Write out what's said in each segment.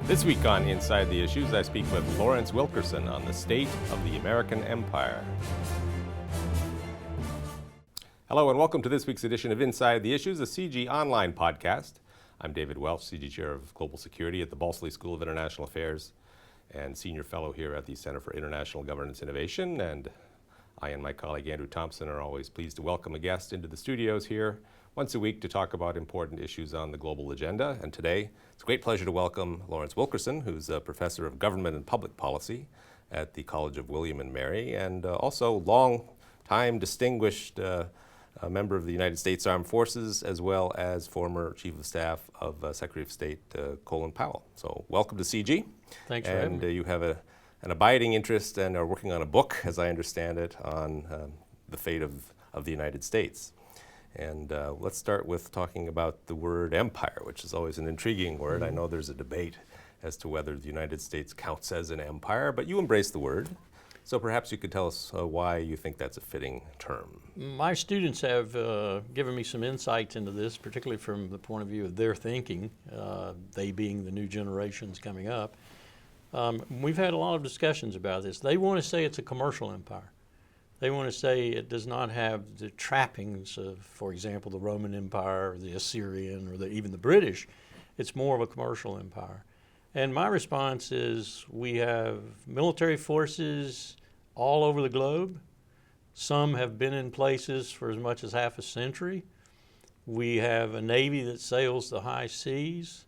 This week on Inside the Issues, I speak with Lawrence Wilkerson on the state of the American empire. Hello and welcome to this week's edition of Inside the Issues, a CIGI online podcast. I'm David Welch, CIGI Chair of Global Security at the Balsley School of International Affairs and Senior Fellow here at the Center for International Governance Innovation. And I and my colleague Andrew Thompson are always pleased to welcome a guest into the studios here once a week to talk about important issues on the global agenda. And today, it's a great pleasure to welcome Lawrence Wilkerson, who's a professor of government and public policy at the College of William and Mary, and also long-time distinguished member of the United States Armed Forces, as well as former Chief of Staff of Secretary of State Colin Powell. So welcome to CIGI. Thanks for having me. And you have an abiding interest and are working on a book, as I understand it, on the fate of the United States. And let's start with talking about the word empire, which is always an intriguing word. I know there's a debate as to whether the United States counts as an empire, but you embrace the word. So perhaps you could tell us why you think that's a fitting term. My students have given me some insights into this, particularly from the point of view of their thinking, they being the new generations coming up. We've had a lot of discussions about this. They want to say it's a commercial empire. They want to say it does not have the trappings of, for example, the Roman Empire, or the Assyrian, or even the British. It's more of a commercial empire. And my response is we have military forces all over the globe. Some have been in places for as much as half a century. We have a Navy that sails the high seas.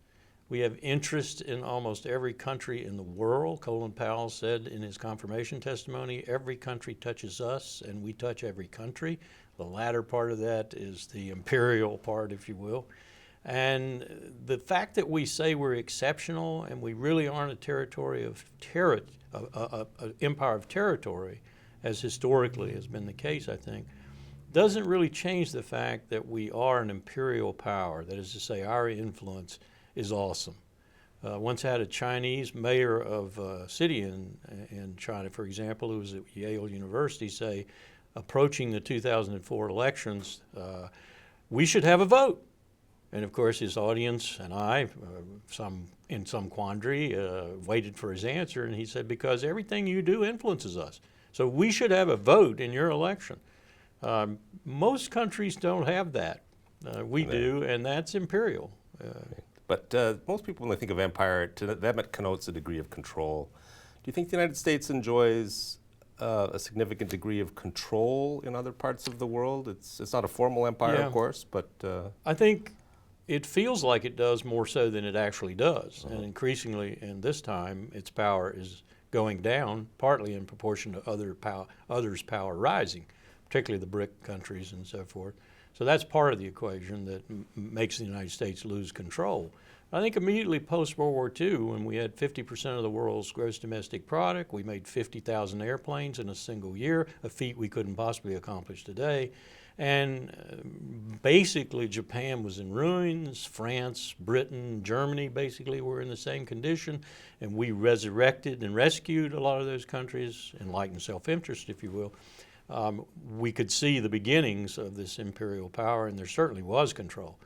We have interest in almost every country in the world. Colin Powell said in his confirmation testimony, every country touches us and we touch every country. The latter part of that is the imperial part, if you will. And the fact that we say we're exceptional and we really aren't a territory of empire of territory, as historically has been the case, I think, doesn't really change the fact that we are an imperial power. That is to say, our influence is awesome. Once had a Chinese mayor of a city in China, for example, who was at Yale University, say, approaching the 2004 elections, we should have a vote. And of course, his audience and I, in some quandary, waited for his answer, and he said, because everything you do influences us. So we should have a vote in your election. Most countries don't have that. We do, and that's imperial. But most people, when they think of empire, to them it connotes a degree of control. Do you think the United States enjoys a significant degree of control in other parts of the world? It's not a formal empire, of course, but... I think it feels like it does more so than it actually does. And increasingly, in this time, its power is going down, partly in proportion to others' power rising, particularly the BRIC countries and so forth. So that's part of the equation that makes the United States lose control. I think immediately post-World War II, when we had 50% of the world's gross domestic product, we made 50,000 airplanes in a single year, a feat we couldn't possibly accomplish today. And basically Japan was in ruins, France, Britain, Germany basically were in the same condition, and we resurrected and rescued a lot of those countries, enlightened self-interest, if you will. We could see the beginnings of this imperial power, and there certainly was control.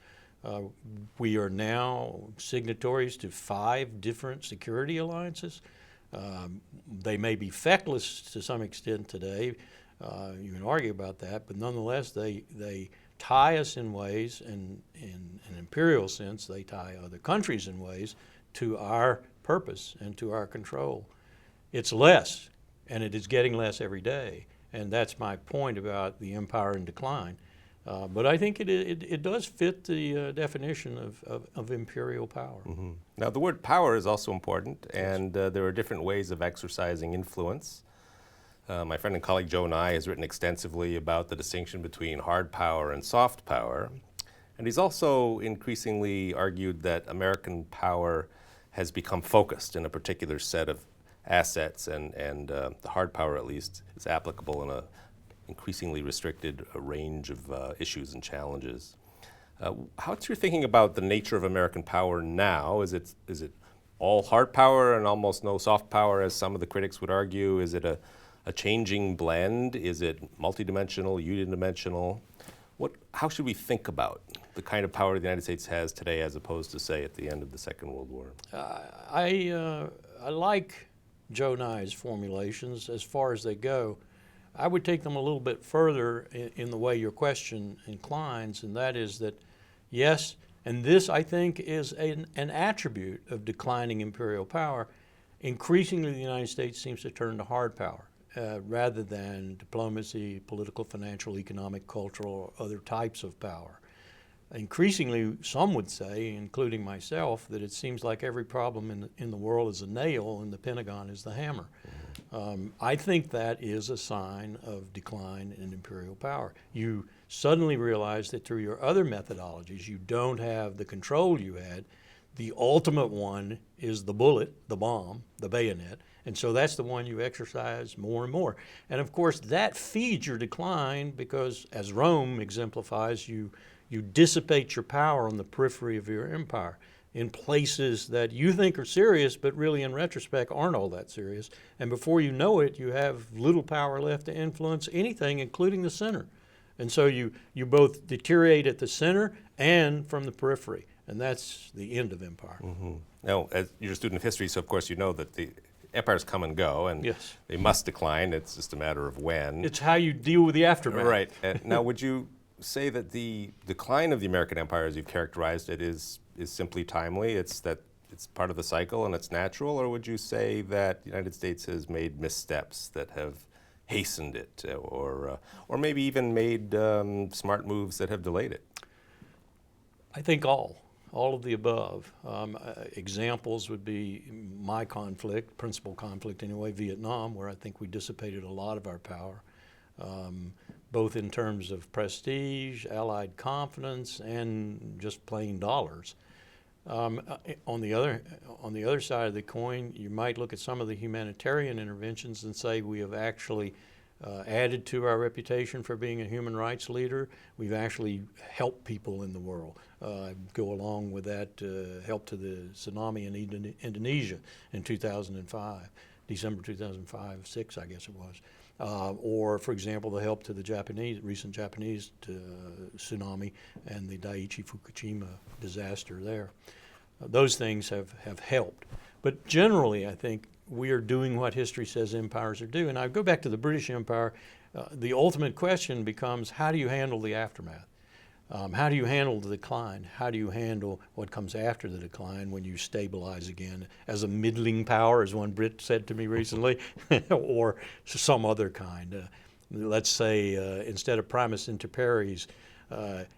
We are now signatories to 5 different security alliances. They may be feckless to some extent today. You can argue about that, but nonetheless, they tie us in ways, and in an imperial sense, they tie other countries in ways to our purpose and to our control. It's less, and it is getting less every day. And that's my point about the empire in decline. But I think it does fit the definition of imperial power. Mm-hmm. Now, the word power is also important, and there are different ways of exercising influence. My friend and colleague Joe Nye has written extensively about the distinction between hard power and soft power. And he's also increasingly argued that American power has become focused in a particular set of assets, and the hard power, at least, is applicable in a increasingly restricted range of issues and challenges. How's your thinking about the nature of American power now? Is it all hard power and almost no soft power, as some of the critics would argue? Is it a changing blend? Is it multidimensional, unidimensional? How should we think about the kind of power the United States has today as opposed to, say, at the end of the Second World War? I like Joe Nye's formulations as far as they go. I would take them a little bit further in the way your question inclines, and that is that, yes, and this I think is an attribute of declining imperial power. Increasingly, the United States seems to turn to hard power rather than diplomacy, political, financial, economic, cultural, or other types of power. Increasingly, some would say, including myself, that it seems like every problem in the world is a nail and the Pentagon is the hammer. I think that is a sign of decline in imperial power. You suddenly realize that through your other methodologies, you don't have the control you had. The ultimate one is the bullet, the bomb, the bayonet, and so that's the one you exercise more and more. And of course, that feeds your decline because, as Rome exemplifies, you dissipate your power on the periphery of your empire in places that you think are serious, but really in retrospect aren't all that serious. And before you know it, you have little power left to influence anything, including the center. And so you both deteriorate at the center and from the periphery. And that's the end of empire. Mm-hmm. Now, as you're a student of history, so of course you know that the empires come and go, and yes, they must decline. It's just a matter of when. It's how you deal with the aftermath. Right. Now, would you say that the decline of the American empire, as you've characterized it, is simply timely? It's that it's part of the cycle and it's natural, or would you say that the United States has made missteps that have hastened it, or maybe even made smart moves that have delayed it? I think all of the above. Examples would be my conflict, principal conflict anyway, Vietnam, where I think we dissipated a lot of our power, both in terms of prestige, allied confidence, and just plain dollars. On the other side of the coin, you might look at some of the humanitarian interventions and say we have actually added to our reputation for being a human rights leader. We've actually helped people in the world. Go along with that help to the tsunami in Indonesia in 2005, December 2005, 6, I guess it was. Or, for example, the help to the recent Japanese tsunami and the Daiichi Fukushima disaster there. Those things have helped. But generally, I think we are doing what history says empires are doing. And I go back to the British Empire. The ultimate question becomes, how do you handle the aftermath? How do you handle the decline? How do you handle what comes after the decline when you stabilize again as a middling power, as one Brit said to me recently, or some other kind? Let's say instead of primus inter pares,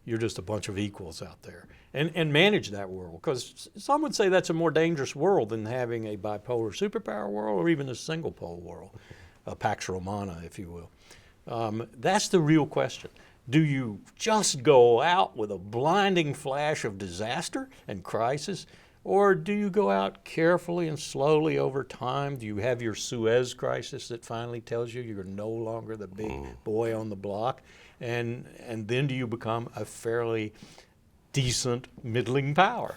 you're just a bunch of equals out there. And manage that world, because some would say that's a more dangerous world than having a bipolar superpower world or even a single pole world, a Pax Romana, if you will. That's the real question. Do you just go out with a blinding flash of disaster and crisis, or do you go out carefully and slowly over time? Do you have your Suez crisis that finally tells you you're no longer the big boy on the block? And then do you become a fairly decent middling power?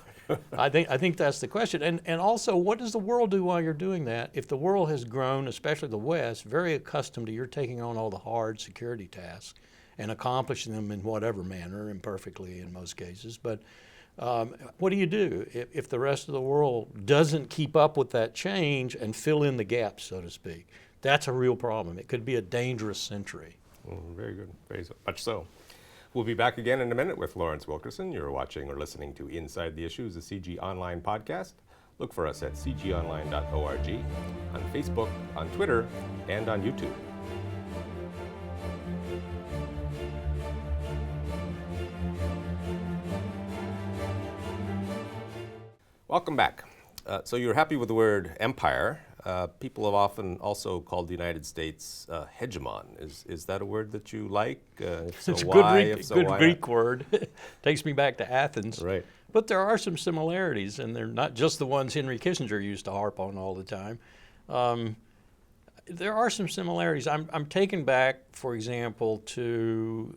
I think that's the question. And also, what does the world do while you're doing that? If the world has grown, especially the West, very accustomed to your taking on all the hard security tasks and accomplishing them in whatever manner, imperfectly in most cases, but what do you do if the rest of the world doesn't keep up with that change and fill in the gaps, so to speak? That's a real problem. It could be a dangerous century. Very good, very much so. We'll be back again in a minute with Lawrence Wilkerson. You're watching or listening to Inside the Issues, a CIGI Online podcast. Look for us at cgonline.org, on Facebook, on Twitter, and on YouTube. Welcome back. So you're happy with the word empire. People have often also called the United States hegemon. Is that a word that you like? If so, It's a why? good Greek word. Takes me back to Athens. Right. But there are some similarities, and they're not just the ones Henry Kissinger used to harp on all the time. There are some similarities. I'm taken back, for example, to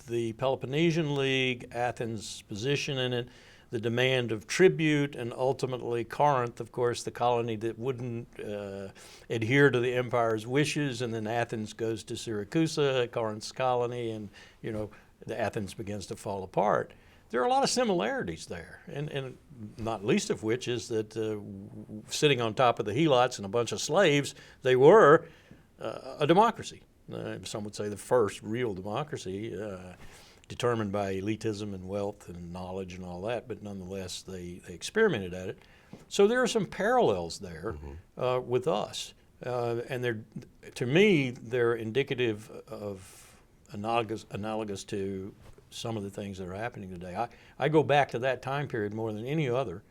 the Peloponnesian League, Athens' position in it, the demand of tribute, and ultimately Corinth, of course, the colony that wouldn't adhere to the empire's wishes, and then Athens goes to Syracuse, Corinth's colony, and the Athens begins to fall apart. there are a lot of similarities there, and not least of which is that sitting on top of the helots and a bunch of slaves, they were a democracy. Some would say the first real democracy, determined by elitism and wealth and knowledge and all that, but nonetheless they experimented at it. So there are some parallels there with us, and to me they're indicative of analogous to some of the things that are happening today. I go back to that time period more than any other,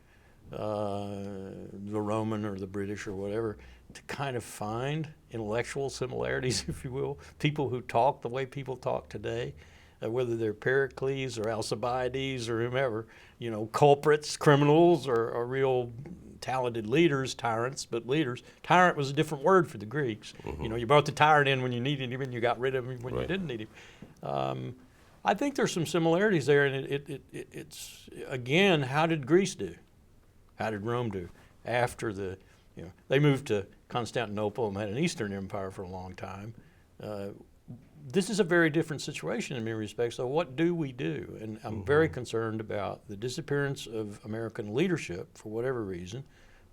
the Roman or the British or whatever, to kind of find intellectual similarities, if you will, people who talk the way people talk today, whether they're Pericles or Alcibiades or whomever, culprits, criminals, or real talented leaders, tyrants, but leaders. Tyrant was a different word for the Greeks. You brought the tyrant in when you needed him and you got rid of him when you didn't need him. I think there's some similarities there, and it's again, how did Greece do? How did Rome do? After they moved to Constantinople and had an Eastern Empire for a long time. This is a very different situation in many respects, so what do we do? And I'm very concerned about the disappearance of American leadership for whatever reason,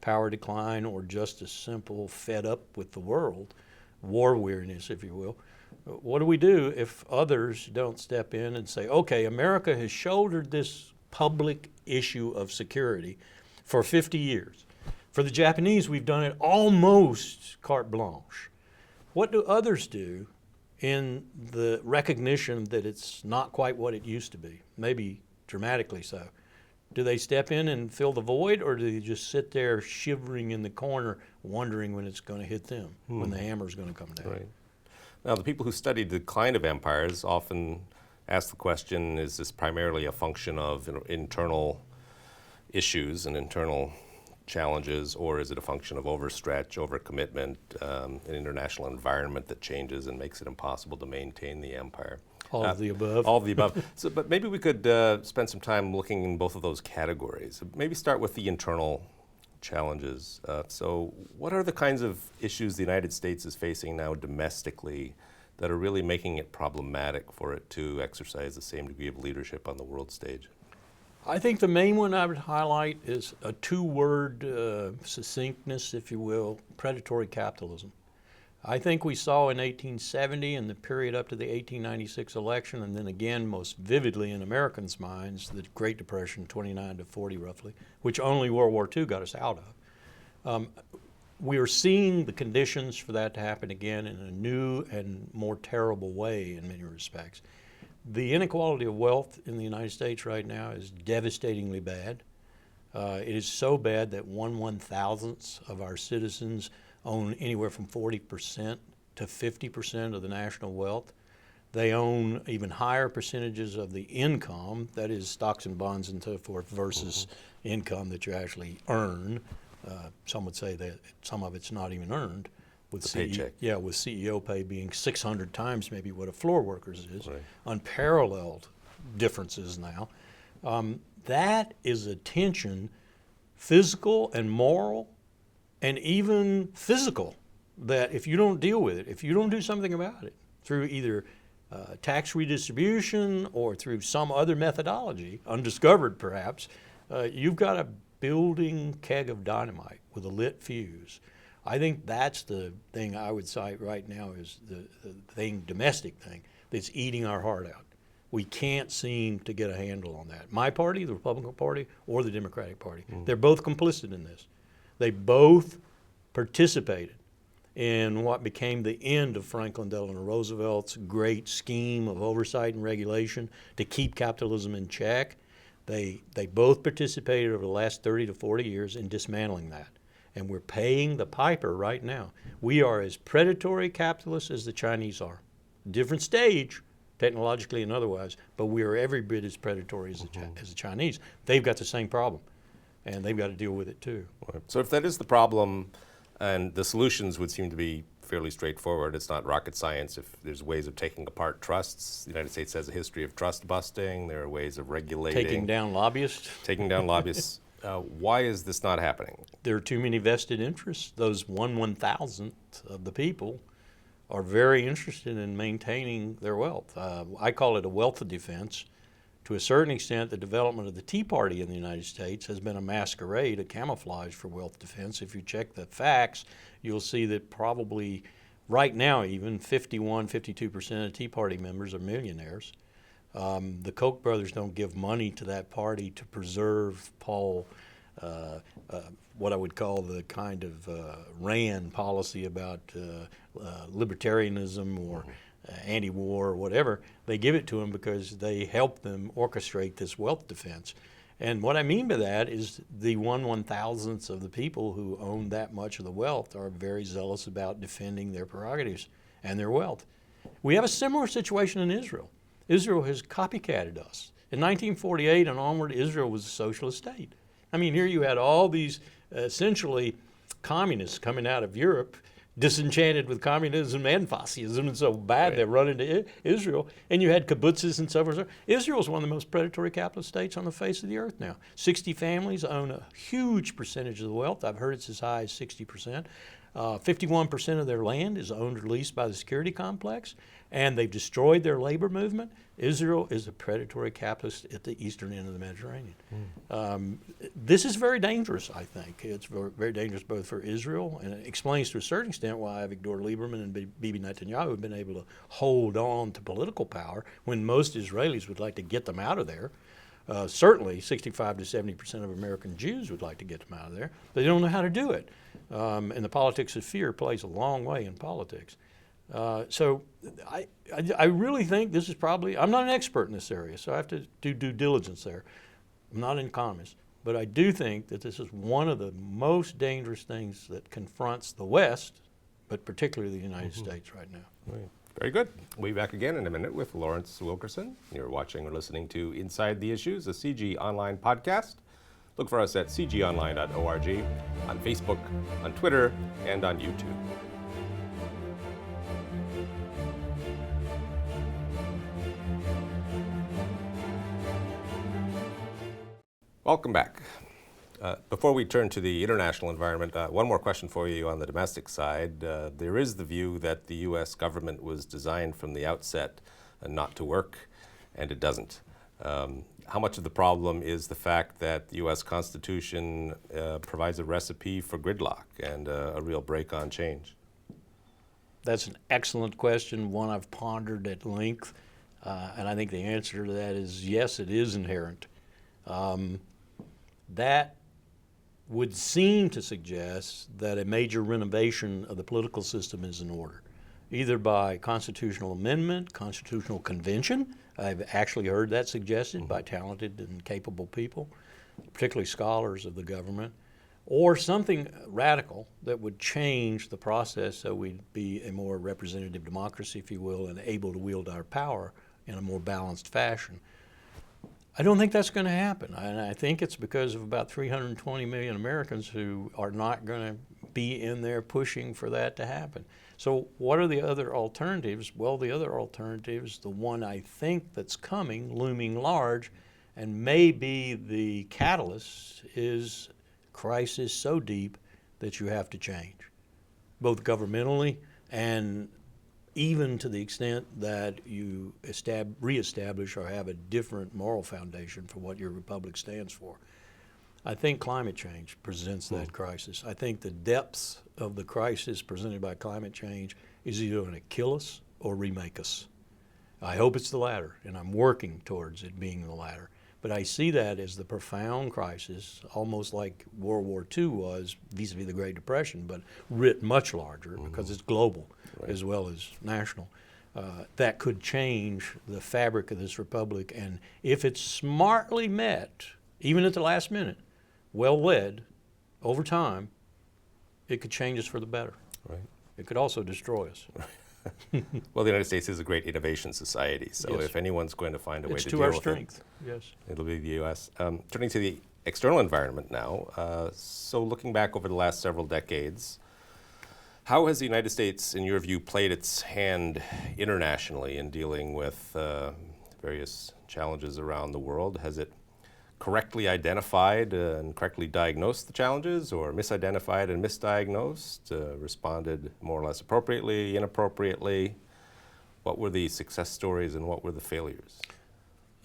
power decline, or just a simple fed up with the world, war weariness, if you will. What do we do if others don't step in and say, okay, America has shouldered this public issue of security for 50 years. For the Japanese, we've done it almost carte blanche. What do others do in the recognition that it's not quite what it used to be, maybe dramatically so? Do they step in and fill the void, or do they just sit there shivering in the corner wondering when it's going to hit them, when the hammer's going to come down? Right. Now, the people who study the decline of empires often ask the question, is this primarily a function of internal issues and internal challenges, or is it a function of overstretch, overcommitment, an international environment that changes and makes it impossible to maintain the empire? All of the above. All of the above. But maybe we could spend some time looking in both of those categories. Maybe start with the internal challenges. So what are the kinds of issues the United States is facing now domestically that are really making it problematic for it to exercise the same degree of leadership on the world stage? I think the main one I would highlight is a two-word succinctness, if you will, predatory capitalism. I think we saw in 1870 and the period up to the 1896 election, and then again most vividly in Americans' minds, the Great Depression, 29 to 40 roughly, which only World War II got us out of. We are seeing the conditions for that to happen again in a new and more terrible way in many respects. The inequality of wealth in the United States right now is devastatingly bad. It is so bad that 1/1000th of our citizens own anywhere from 40% to 50% of the national wealth. They own even higher percentages of the income, that is stocks and bonds and so forth, versus income that you actually earn. Some would say that some of it's not even earned. With paycheck. Yeah, with CEO pay being 600 times maybe what a floor worker's is. Right. Unparalleled differences now. That is a tension, physical and moral, and even physical, that if you don't deal with it, if you don't do something about it, through either tax redistribution or through some other methodology, undiscovered perhaps, you've got a building keg of dynamite with a lit fuse. I think that's the thing I would cite right now is the domestic thing, that's eating our heart out. We can't seem to get a handle on that. My party, the Republican Party, or the Democratic Party, they're both complicit in this. They both participated in what became the end of Franklin Delano Roosevelt's great scheme of oversight and regulation to keep capitalism in check. They both participated over the last 30 to 40 years in dismantling that. And we're paying the piper right now. We are as predatory capitalists as the Chinese are. Different stage, technologically and otherwise, but we are every bit as predatory as the Chinese. They've got the same problem, and they've got to deal with it too. So if that is the problem, and the solutions would seem to be fairly straightforward, it's not rocket science. If there's ways of taking apart trusts, the United States has a history of trust busting. There are ways of regulating. Taking down lobbyists. Taking down lobbyists. Why is this not happening? There are too many vested interests. Those 1/1000th of the people are very interested in maintaining their wealth. I call it a wealth defense, To a certain extent, the development of the Tea Party in the United States has been a masquerade, a camouflage for wealth defense. If you check the facts, you'll see that probably right now even 52% of Tea Party members are millionaires. The Koch brothers don't give money to that party to preserve what I would call the kind of Rand policy about libertarianism or anti-war or whatever. They give it to them because they help them orchestrate this wealth defense. And what I mean by that is the 1/1000th of the people who own that much of the wealth are very zealous about defending their prerogatives and their wealth. We have a similar situation in Israel. Israel has copycatted us. In 1948 and onward, Israel was a socialist state. I mean, here you had all these essentially communists coming out of Europe, disenchanted with communism and fascism, and so bad they run into Israel. And you had kibbutzes and so forth. Israel is one of the most predatory capitalist states on the face of the earth now. 60 families own a huge percentage of the wealth. I've heard it's as high as 60%. 51% of their land is owned or leased by the security complex, and they've destroyed their labor movement. Israel is a predatory capitalist at the eastern end of the Mediterranean. This is very dangerous, I think. It's very, very dangerous both for Israel, and it explains to a certain extent why Avigdor Lieberman and Bibi Netanyahu have been able to hold on to political power when most Israelis would like to get them out of there. Certainly 65 to 70% of American Jews would like to get them out of there. They don't know how to do it. And the politics of fear plays a long way in politics. So I really think this is probably, I'm not an expert in this area, so I have to do due diligence there. I'm not an economist, but I do think that this is one of the most dangerous things that confronts the West, but particularly the United States right now. Right. Very good. We'll be back again in a minute with Lawrence Wilkerson. You're watching or listening to Inside the Issues, a CIGI online podcast. Look for us at cgonline.org, on Facebook, on Twitter, and on YouTube. Welcome back. Before we turn to the international environment, one more question for you on the domestic side. There is the view that the U.S. government was designed from the outset not to work, and it doesn't. How much of the problem is the fact that the U.S. Constitution provides a recipe for gridlock and a real break on change? That's an excellent question, one I've pondered at length, and I think the answer to that is yes, it is inherent. That would seem to suggest that a major renovation of the political system is in order, either by constitutional amendment, constitutional convention. I've actually heard that suggested by talented and capable people, particularly scholars of the government, or something radical that would change the process so we'd be a more representative democracy, if you will, and able to wield our power in a more balanced fashion. I don't think that's going to happen, and I think it's because of about 320 million Americans who are not going to be in there pushing for that to happen. So what are the other alternatives? Well, the other alternatives, the one I think that's coming, looming large, and may be the catalyst, is crisis so deep that you have to change, both governmentally and even to the extent that you reestablish or have a different moral foundation for what your republic stands for. I think climate change presents that crisis. I think the depths of the crisis presented by climate change is either going to kill us or remake us. I hope it's the latter, and I'm working towards it being the latter. But I see that as the profound crisis, almost like World War II was vis-a-vis the Great Depression, but writ much larger because it's global as well as national. That could change the fabric of this republic, and if it's smartly met, even at the last minute, well led, over time, it could change us for the better. Right. It could also destroy us. Well, the United States is a great innovation society, so if anyone's going to find a way to deal with it, it's to our strength. Yes, it'll be the U.S. Turning to the external environment now, so looking back over the last several decades, how has the United States, in your view, played its hand internationally in dealing with various challenges around the world? Has it correctly identified and correctly diagnosed the challenges, or misidentified and misdiagnosed, responded more or less appropriately, inappropriately? What were the success stories and what were the failures?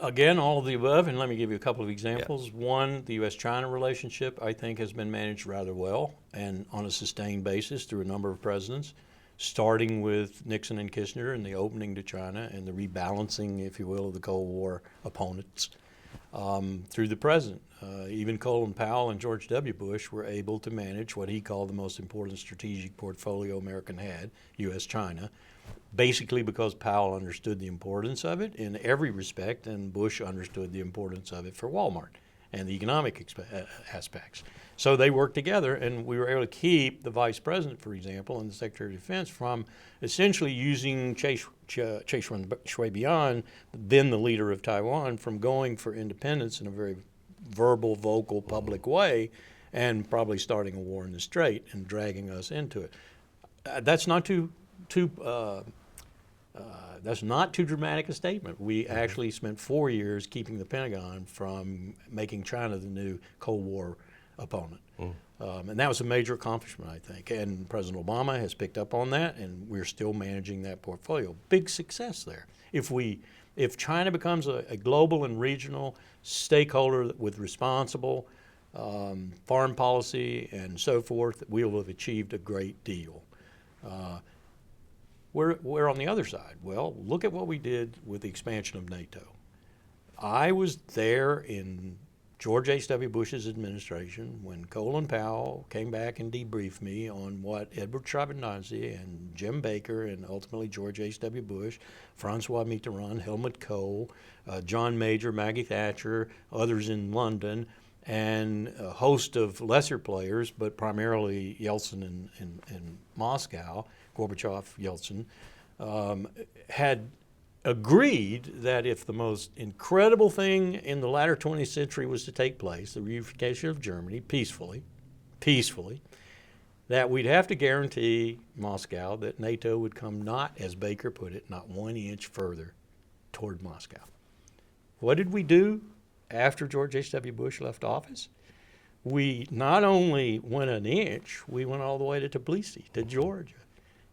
Again, all of the above, and let me give you a couple of examples. One, the U.S.-China relationship, I think, has been managed rather well and on a sustained basis through a number of presidents, starting with Nixon and Kissinger and the opening to China and the rebalancing, if you will, of the Cold War opponents through the present. Even Colin Powell and George W. Bush were able to manage what he called the most important strategic portfolio America had, U.S.-China, basically because Powell understood the importance of it in every respect, and Bush understood the importance of it for Walmart and the economic aspects. So they worked together, and we were able to keep the vice president, for example, and the secretary of defense from essentially using Chen Shui-bian, then the leader of Taiwan, from going for independence in a very verbal, vocal, public way, and probably starting a war in the Strait and dragging us into it. That's not too dramatic a statement. We actually spent 4 years keeping the Pentagon from making China the new Cold War opponent. And that was a major accomplishment, I think. And President Obama has picked up on that, and we're still managing that portfolio. Big success there. If China becomes a global and regional stakeholder with responsible foreign policy and so forth, we will have achieved a great deal. We're on the other side. Well, look at what we did with the expansion of NATO. I was there in George H.W. Bush's administration when Colin Powell came back and debriefed me on what Edward Shevardnadze and Jim Baker and ultimately George H.W. Bush, Francois Mitterrand, Helmut Kohl, John Major, Maggie Thatcher, others in London, and a host of lesser players, but primarily Yeltsin in Moscow, Gorbachev, Yeltsin, had agreed that if the most incredible thing in the latter 20th century was to take place, the reunification of Germany peacefully, that we'd have to guarantee Moscow that NATO would come not, as Baker put it, not 1 inch further toward Moscow. What did we do after George H.W. Bush left office? We not only went an inch, we went all the way to Tbilisi, to Georgia.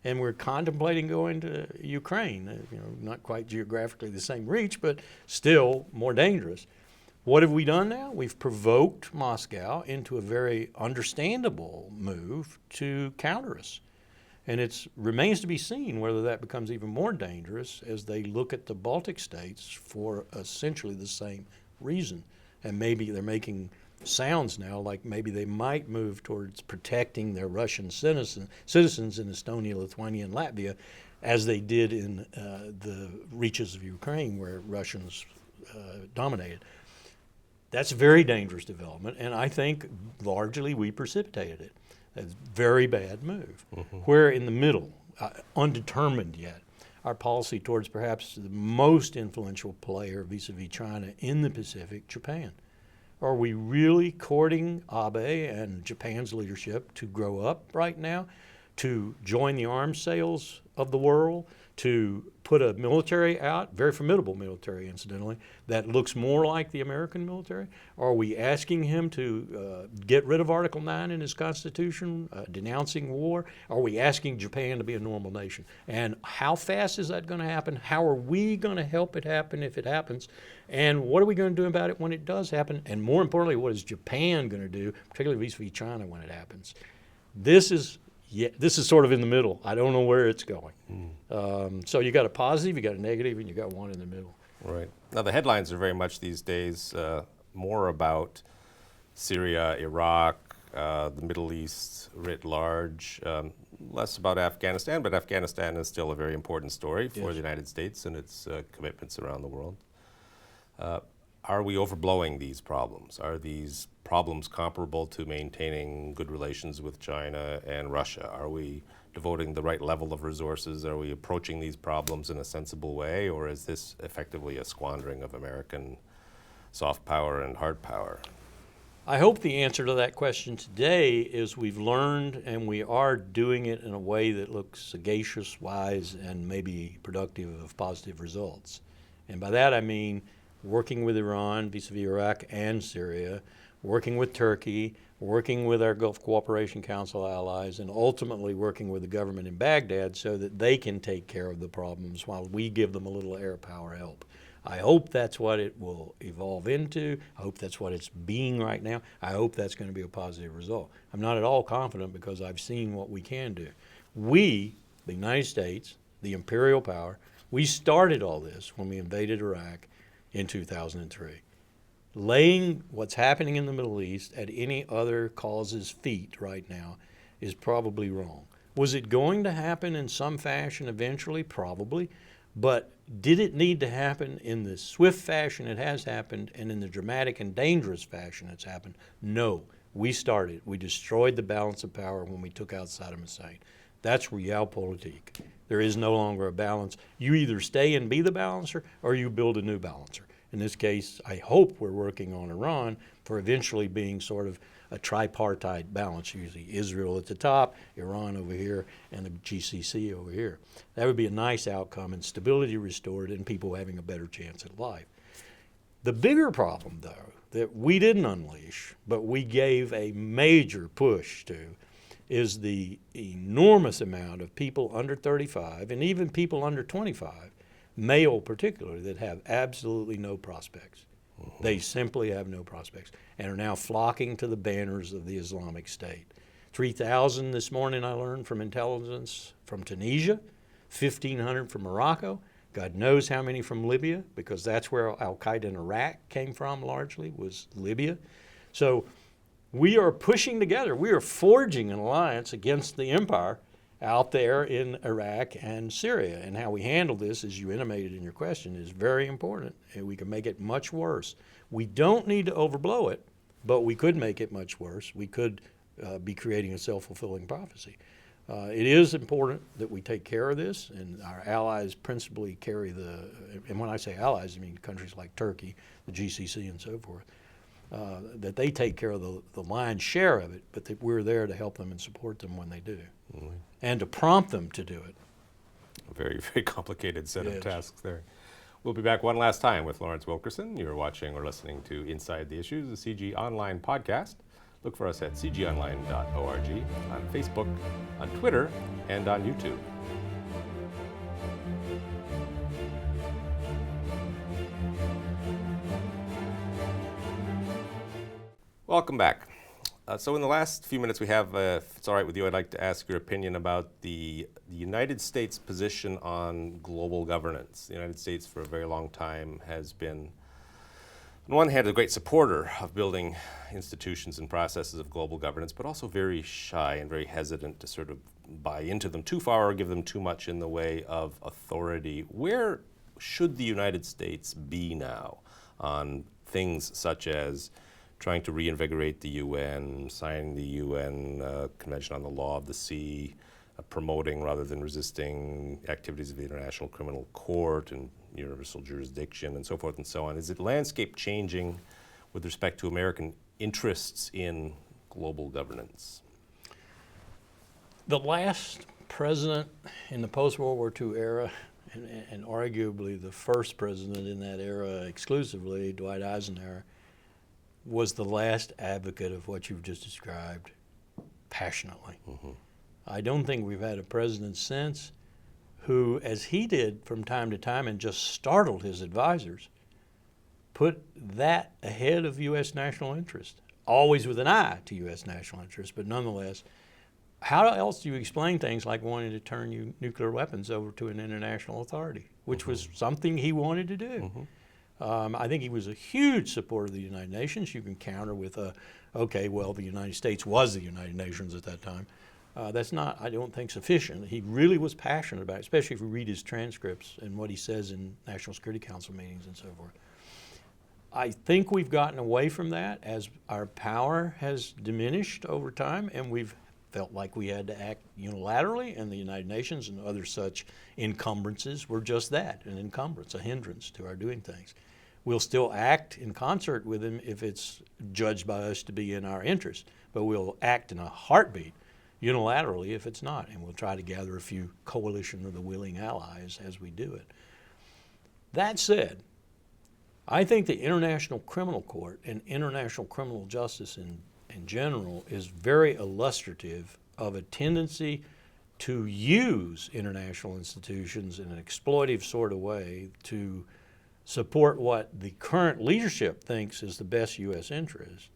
And we're contemplating going to Ukraine, not quite geographically the same reach, but still more dangerous. What have we done now? We've provoked Moscow into a very understandable move to counter us. And it remains to be seen whether that becomes even more dangerous as they look at the Baltic states for essentially the same reason. And maybe they're making sounds now like maybe they might move towards protecting their Russian citizens in Estonia, Lithuania, and Latvia, as they did in the reaches of Ukraine where Russians dominated. That's a very dangerous development, and I think largely we precipitated it. That's a very bad move. We're in the middle, undetermined yet. Our policy towards perhaps the most influential player vis-a-vis China in the Pacific, Japan. Are we really courting Abe and Japan's leadership to grow up right now, to join the arms sales of the world, to put a military out, very formidable military incidentally, that looks more like the American military? Are we asking him to get rid of Article 9 in his Constitution, denouncing war? Are we asking Japan to be a normal nation? And how fast is that going to happen? How are we going to help it happen if it happens? And what are we going to do about it when it does happen? And more importantly, what is Japan going to do, particularly vis-a-vis China when it happens? This is sort of in the middle. I don't know where it's going. So you got a positive, you got a negative, and you got one in the middle. Right. Now the headlines are very much these days more about Syria, Iraq, the Middle East writ large, less about Afghanistan, but Afghanistan is still a very important story for the United States and its commitments around the world. Are we overblowing these problems? Are these problems comparable to maintaining good relations with China and Russia? Are we devoting the right level of resources? Are we approaching these problems in a sensible way, or is this effectively a squandering of American soft power and hard power? I hope the answer to that question today is we've learned and we are doing it in a way that looks sagacious, wise, and maybe productive of positive results. And by that I mean working with Iran vis-a-vis Iraq and Syria, working with Turkey, working with our Gulf Cooperation Council allies, and ultimately working with the government in Baghdad so that they can take care of the problems while we give them a little air power help. I hope that's what it will evolve into. I hope that's what it's being right now. I hope that's going to be a positive result. I'm not at all confident because I've seen what we can do. We, the United States, the imperial power, we started all this when we invaded Iraq in 2003. Laying what's happening in the Middle East at any other cause's feet right now is probably wrong. Was it going to happen in some fashion eventually? Probably. But did it need to happen in the swift fashion it has happened and in the dramatic and dangerous fashion it's happened? No. We started. We destroyed the balance of power when we took out Saddam Hussein. That's realpolitik. There is no longer a balance. You either stay and be the balancer or you build a new balancer. In this case, I hope we're working on Iran for eventually being sort of a tripartite balance, usually Israel at the top, Iran over here, and the GCC over here. That would be a nice outcome and stability restored and people having a better chance at life. The bigger problem, though, that we didn't unleash, but we gave a major push to, is the enormous amount of people under 35 and even people under 25, male particularly, that have absolutely no prospects. They simply have no prospects and are now flocking to the banners of the Islamic State. 3,000 this morning I learned from intelligence from Tunisia, 1,500 from Morocco, God knows how many from Libya, because that's where al-Qaeda in Iraq came from largely, was Libya. So we are pushing together, we are forging an alliance against the empire out there in Iraq and Syria. And how we handle this, as you intimated in your question, is very important. And we can make it much worse. We don't need to overblow it, but we could make it much worse. We could be creating a self-fulfilling prophecy. It is important that we take care of this, and our allies principally carry and when I say allies, I mean countries like Turkey, the GCC, and so forth, that they take care of the lion's share of it, but that we're there to help them and support them when they do. Mm-hmm. And to prompt them to do it. A very, very complicated set of tasks there. We'll be back one last time with Lawrence Wilkerson. You're watching or listening to Inside the Issues, a CIGI online podcast. Look for us at cgonline.org, on Facebook, on Twitter, and on YouTube. Welcome back. So in the last few minutes we have, if it's all right with you, I'd like to ask your opinion about the United States position on global governance. The United States for a very long time has been, on one hand, a great supporter of building institutions and processes of global governance, but also very shy and very hesitant to sort of buy into them too far or give them too much in the way of authority. Where should the United States be now on things such as trying to reinvigorate the UN, signing the UN Convention on the Law of the Sea, promoting rather than resisting activities of the International Criminal Court and universal jurisdiction and so forth and so on? Is it landscape changing with respect to American interests in global governance? The last president in the post-World War II era, and arguably the first president in that era exclusively, Dwight Eisenhower, was the last advocate of what you've just described passionately. Mm-hmm. I don't think we've had a president since who, as he did from time to time and just startled his advisors, put that ahead of U.S. national interest, always with an eye to U.S. national interest, but nonetheless, how else do you explain things like wanting to turn nuclear weapons over to an international authority, which mm-hmm. was something he wanted to do? Mm-hmm. I think he was a huge supporter of the United Nations. You can counter with, okay, well, the United States was the United Nations at that time. That's not, I don't think, sufficient. He really was passionate about it, especially if you read his transcripts and what he says in National Security Council meetings and so forth. I think we've gotten away from that as our power has diminished over time, and we've felt like we had to act unilaterally, and the United Nations and other such encumbrances were just that, an encumbrance, a hindrance to our doing things. We'll still act in concert with him if it's judged by us to be in our interest, but we'll act in a heartbeat unilaterally if it's not, and we'll try to gather a few coalition of the willing allies as we do it. That said, I think the International Criminal Court and international criminal justice in general is very illustrative of a tendency to use international institutions in an exploitive sort of way to support what the current leadership thinks is the best U.S. interest,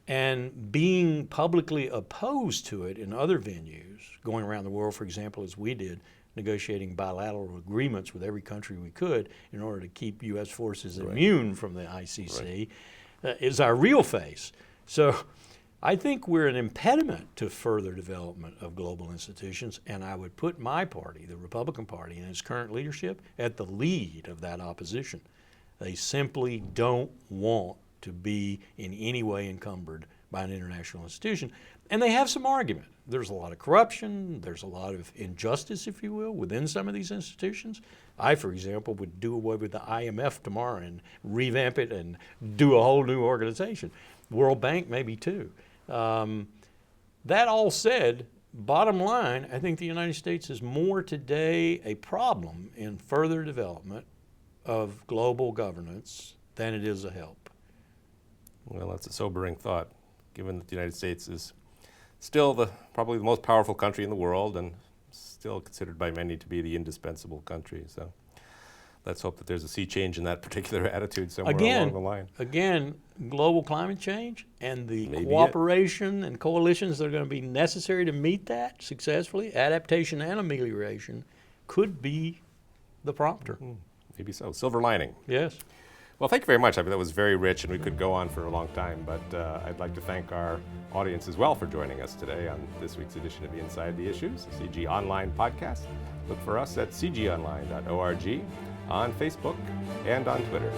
and being publicly opposed to it in other venues, going around the world, for example, as we did, negotiating bilateral agreements with every country we could in order to keep U.S. forces immune from the ICC, is our real face. So I think we're an impediment to further development of global institutions, and I would put my party, the Republican Party, and its current leadership at the lead of that opposition. They simply don't want to be in any way encumbered by an international institution. And they have some argument. There's a lot of corruption, there's a lot of injustice, if you will, within some of these institutions. I, for example, would do away with the IMF tomorrow and revamp it and do a whole new organization. World Bank maybe too. That all said, bottom line, I think the United States is more today a problem in further development of global governance than it is a help. Well, that's a sobering thought, given that the United States is still probably the most powerful country in the world and still considered by many to be the indispensable country. So let's hope that there's a sea change in that particular attitude somewhere along the line. Again, global climate change and the cooperation and coalitions that are going to be necessary to meet that successfully, adaptation and amelioration, could be the prompter. Maybe so. Silver lining. Yes. Well, thank you very much. I mean, that was very rich, and we could go on for a long time, but I'd like to thank our audience as well for joining us today on this week's edition of Inside the Issues, a CIGI Online podcast. Look for us at cgonline.org, on Facebook, and on Twitter.